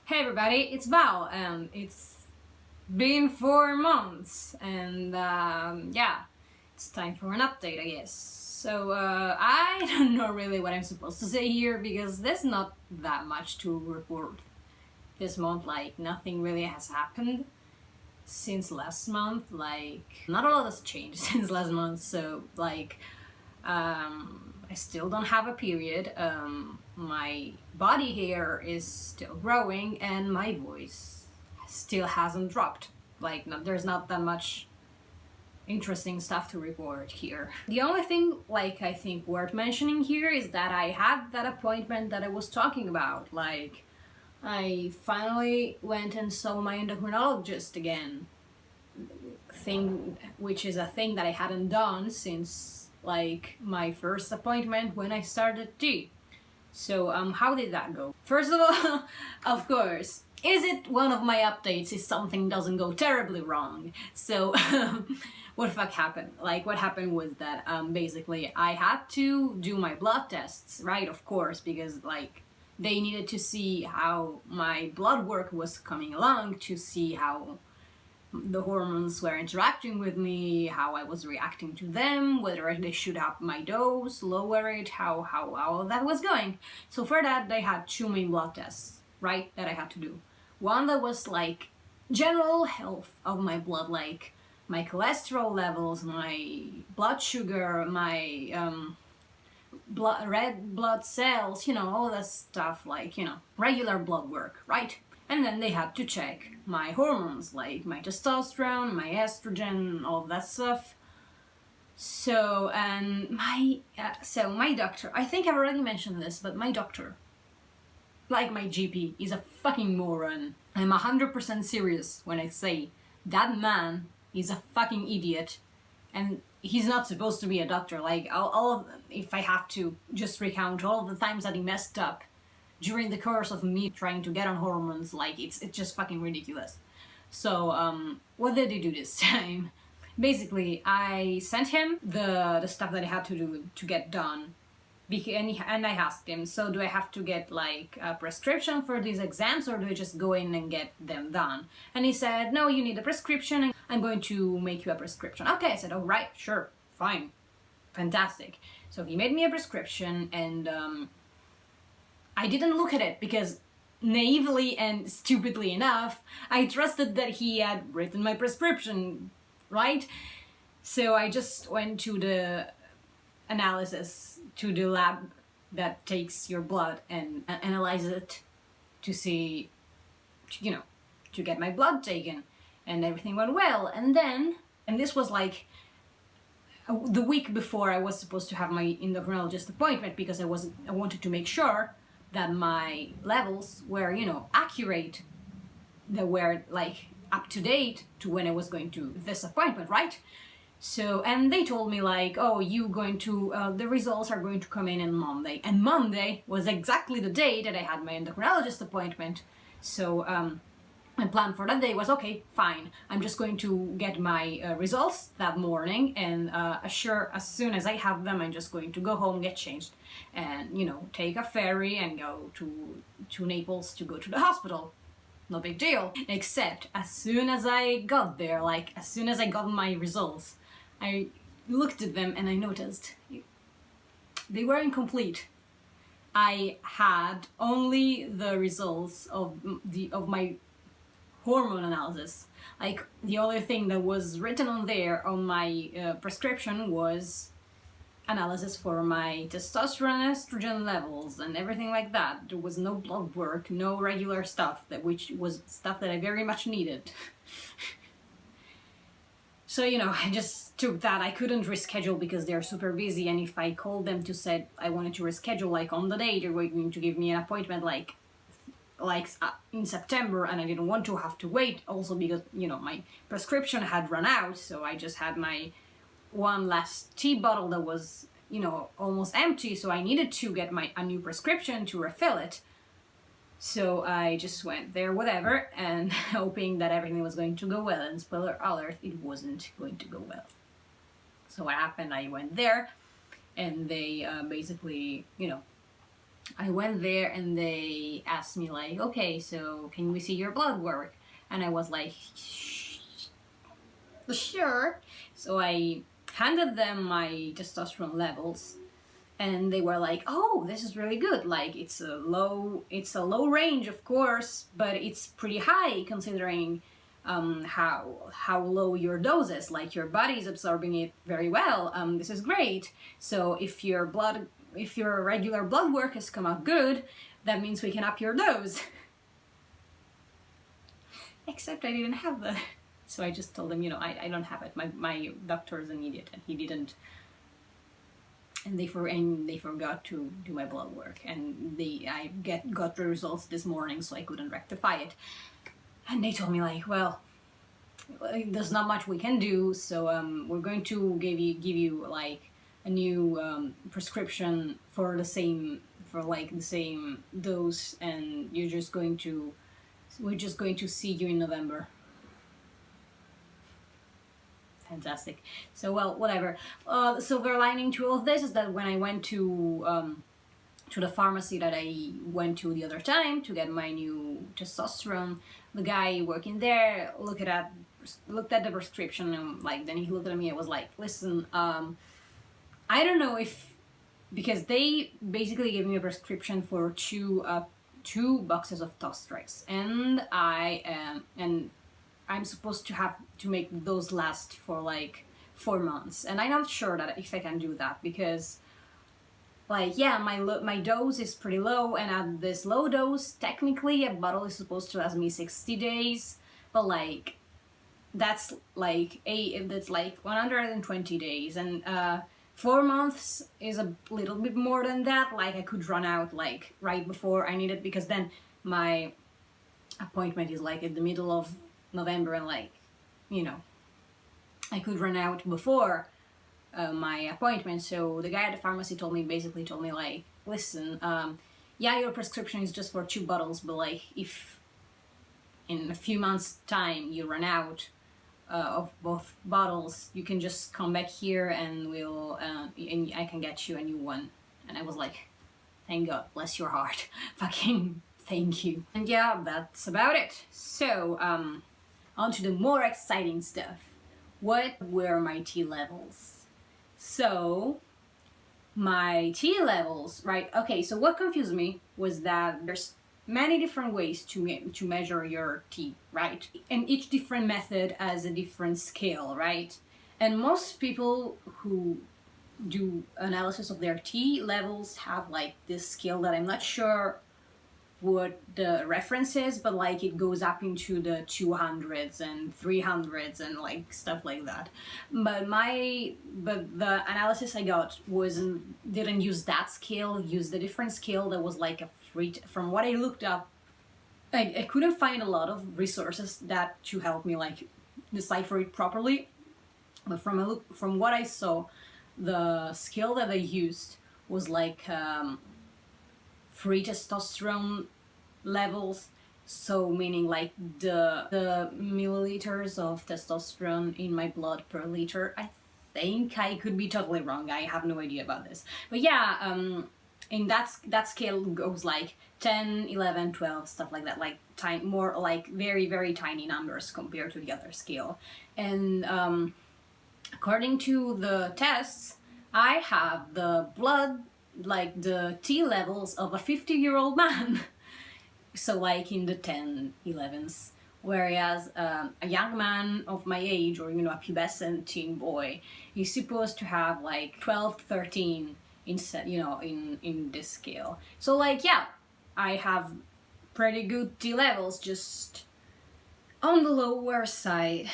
Hey everybody, it's Val, and it's been 4 months, and yeah, it's time for an update, I guess. So, I don't know really what I'm supposed to say here, because there's not that much to report this month. Like, nothing really has happened since last month. Like, not a lot has changed since last month, so, like, I still don't have a period. My body hair is still growing and my voice still hasn't dropped. Like, there's not that much interesting stuff to report here. The only thing, like, I think worth mentioning here is that I had that appointment that I was talking about. Like, I finally went and saw my endocrinologist again. Which is a thing that I hadn't done since like my first appointment when I started T. So how did that go? First of all, of course, is it one of my updates if something doesn't go terribly wrong? So what the fuck happened? Like, what happened was that basically I had to do my blood tests, right? Of course, because like they needed to see how my blood work was coming along, to see how the hormones were interacting with me, how I was reacting to them, whether they should up my dose, lower it, how all that was going. So for that, they had 2 main blood tests, right, that I had to do. One that was like general health of my blood, like my cholesterol levels, my blood sugar, my red blood cells, all that stuff, like, regular blood work, right? And then they had to check my hormones, like my testosterone, my estrogen, all that stuff. So, and my doctor, I think I've already mentioned this, but my doctor, like my GP, is a fucking moron. I'm 100% serious when I say that man is a fucking idiot, and he's not supposed to be a doctor. Like, if I have to just recount all the times that he messed up during the course of me trying to get on hormones, like, it's just fucking ridiculous. So, what did he do this time? Basically, I sent him the stuff that I had to do to get done, and I asked him, so do I have to get like a prescription for these exams, or do I just go in and get them done? And he said, no, you need a prescription, and I'm going to make you a prescription. Okay, I said, all right, sure, fine, fantastic. So he made me a prescription, and I didn't look at it because, naively and stupidly enough, I trusted that he had written my prescription, right? So I just went to the analysis, to the lab that takes your blood and analyzes it to see, to get my blood taken, and everything went well. And this was like the week before I was supposed to have my endocrinologist appointment, because I wanted to make sure that my levels were, accurate, that were like up to date to when I was going to this appointment, right? So, and they told me like, oh, the results are going to come in on Monday. And Monday was exactly the day that I had my endocrinologist appointment. So, my plan for that day was, okay, fine, I'm just going to get my results that morning, and as soon as I have them, I'm just going to go home, get changed, and, take a ferry and go to Naples to go to the hospital. No big deal. Except, as soon as I got there, like, as soon as I got my results, I looked at them and I noticed they were incomplete. I had only the results of my hormone analysis. Like, the only thing that was written on there on my prescription was analysis for my testosterone and estrogen levels and everything like that. There was no blood work, no regular stuff, which was stuff that I very much needed. So, I just took that. I couldn't reschedule because they're super busy, and if I called them to say I wanted to reschedule, like, on the day, they were going to give me an appointment like in September, and I didn't want to have to wait, also because, my prescription had run out, so I just had my one last tea bottle that was, almost empty, so I needed to get a new prescription to refill it. So I just went there, whatever, and hoping that everything was going to go well, and spoiler alert, it wasn't going to go well. So what happened, I went there, and they basically, I went there and they asked me like, okay, so can we see your blood work? And I was like, sure. So I handed them my testosterone levels, and they were like, oh, this is really good. Like it's a low range, of course, but it's pretty high considering how low your dose is. Like your body's absorbing it very well. This is great. So if your regular blood work has come out good, that means we can up your dose. Except I didn't have that. So I just told them, I don't have it. My doctor is an idiot and he didn't. And they forgot to do my blood work. And I got the results this morning, so I couldn't rectify it. And they told me like, well, there's not much we can do, so we're going to give you like a new prescription for the same dose, and we're just going to see you in November. Fantastic. So, well, whatever. The silver lining to all of this is that when I went to the pharmacy that I went to the other time to get my new testosterone, the guy working there looked at the prescription and then he looked at me and was like, listen, I don't know if, because they basically gave me a prescription for two boxes of Tostrix, and I'm supposed to have to make those last for like 4 months, and I'm not sure that if I can do that, because my dose is pretty low, and at this low dose, technically a bottle is supposed to last me 60 days, but that's like 120 days, and 4 months is a little bit more than that. I could run out right before I need it, because then my appointment is in the middle of November, and I could run out before my appointment. So the guy at the pharmacy basically told me listen, yeah, your prescription is just for 2 bottles, but if in a few months time you run out of both bottles, you can just come back here and and I can get you a new one. And I was like, thank God, bless your heart. Fucking thank you. And yeah, that's about it. So on to the more exciting stuff. What were my T levels? So my T levels, right? Okay, so what confused me was that there's many different ways to measure your T, right? And each different method has a different scale, right? And most people who do analysis of their T levels have this scale that I'm not sure what the reference is, but it goes up into the 200s and 300s and stuff like that. But the analysis I got didn't use that scale, used a different scale that was from what I looked up, I couldn't find a lot of resources that to help me decipher it properly. But from what I saw, the scale that I used was free testosterone levels, so meaning the milliliters of testosterone in my blood per liter. I think I could be totally wrong, I have no idea about this, but yeah, in that scale goes 10, 11, 12, stuff like that, more very, very tiny numbers compared to the other scale. And according to the tests, I have the blood, the T levels of a 50-year-old man. So in the 10, 11s. Whereas a young man of my age, or a pubescent teen boy, is supposed to have 12, 13 in this scale. So yeah, I have pretty good T levels, just on the lower side.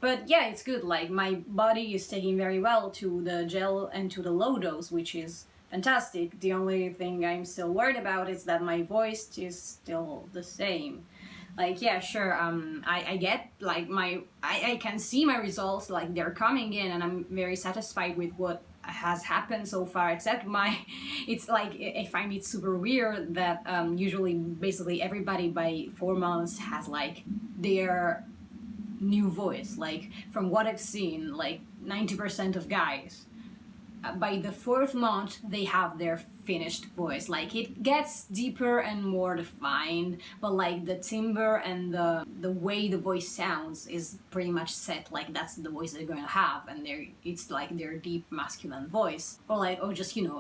But yeah, it's good. My body is taking very well to the gel and to the low dose, which is fantastic. The only thing I'm still worried about is that my voice is still the same. Yeah, sure, I get I can see my results, they're coming in, and I'm very satisfied with what has happened so far, except it's I find it super weird that usually basically everybody by 4 months has their new voice. From what I've seen, 90% of guys by the 4th month they have their finished voice. Like, it gets deeper and more defined, but like the timbre and the way the voice sounds is pretty much set. Like, that's the voice they're going to have, and it's like their deep masculine voice, or just, you know,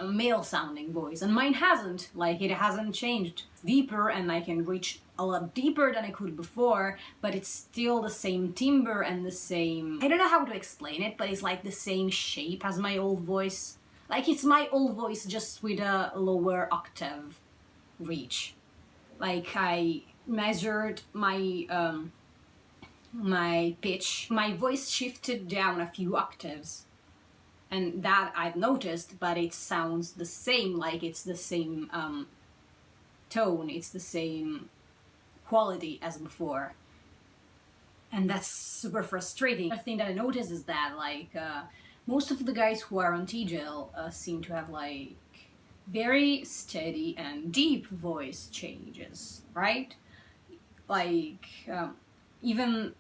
a male sounding voice. And mine hasn't. Like, it hasn't changed. Deeper, and I can reach a lot deeper than I could before, but it's still the same timbre and the same, I don't know how to explain it, but it's like the same shape as my old voice. Like, it's my old voice just with a lower octave reach. Like, I measured my my pitch. My voice shifted down a few octaves, and that I've noticed, but it sounds the same. Like, it's the same tone, it's the same quality as before. And that's super frustrating. The thing that I noticed is that, like, most of the guys who are on T-Gel seem to have, like, very steady and deep voice changes, right? Like, even,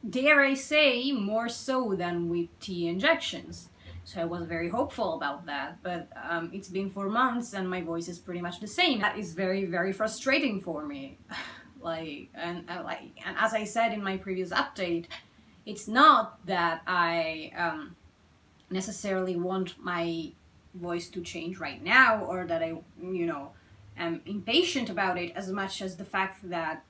dare I say, more so than with T injections. So I was very hopeful about that, but it's been 4 months and my voice is pretty much the same. That is very, very frustrating for me. Like, and as I said in my previous update, it's not that I necessarily want my voice to change right now, or that I, you know, am impatient about it, as much as the fact that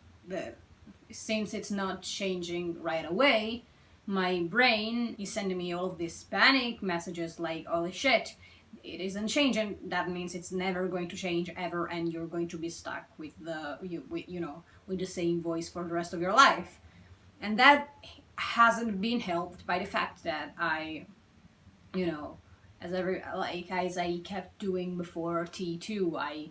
since it's not changing right away, my brain is sending me all of these panic messages like, holy shit, it isn't changing. That means it's never going to change ever, and you're going to be stuck with with the same voice for the rest of your life. And that hasn't been helped by the fact that I, you know, as I kept doing before T2, I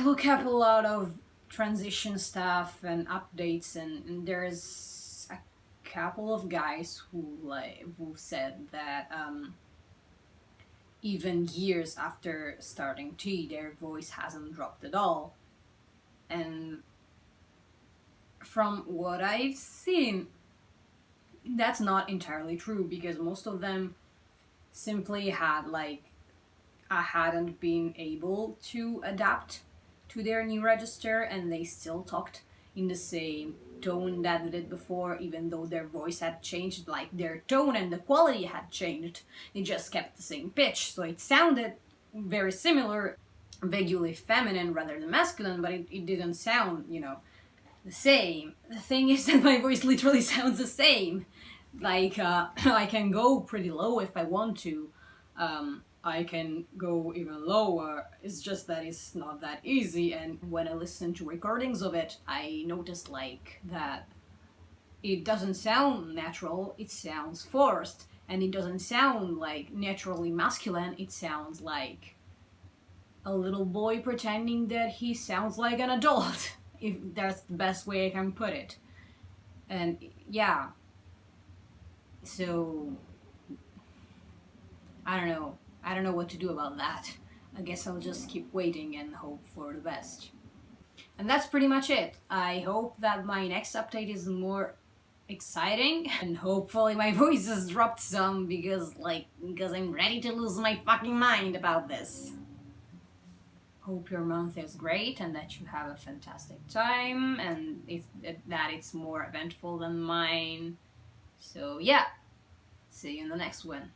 look up a lot of transition stuff and updates, and there's a couple of guys who said that even years after starting T, their voice hasn't dropped at all. And from what I've seen, that's not entirely true, because most of them simply hadn't been able to adapt to their new register, and they still talked in the same tone that they did before, even though their voice had changed. Like, their tone and the quality had changed. They just kept the same pitch, so it sounded very similar, vaguely feminine rather than masculine, but it didn't sound, the same. The thing is that my voice literally sounds the same. Like, I can go pretty low if I want to. I can go even lower. It's just that it's not that easy, and when I listen to recordings of it, I noticed that it doesn't sound natural, it sounds forced, and it doesn't sound like naturally masculine, it sounds like a little boy pretending that he sounds like an adult, if that's the best way I can put it. And yeah, so I don't know what to do about that. I guess I'll just keep waiting and hope for the best. And that's pretty much it. I hope that my next update is more exciting, and hopefully my voice has dropped some, because I'm ready to lose my fucking mind about this. Hope your month is great and that you have a fantastic time, and that it's more eventful than mine. So yeah, see you in the next one.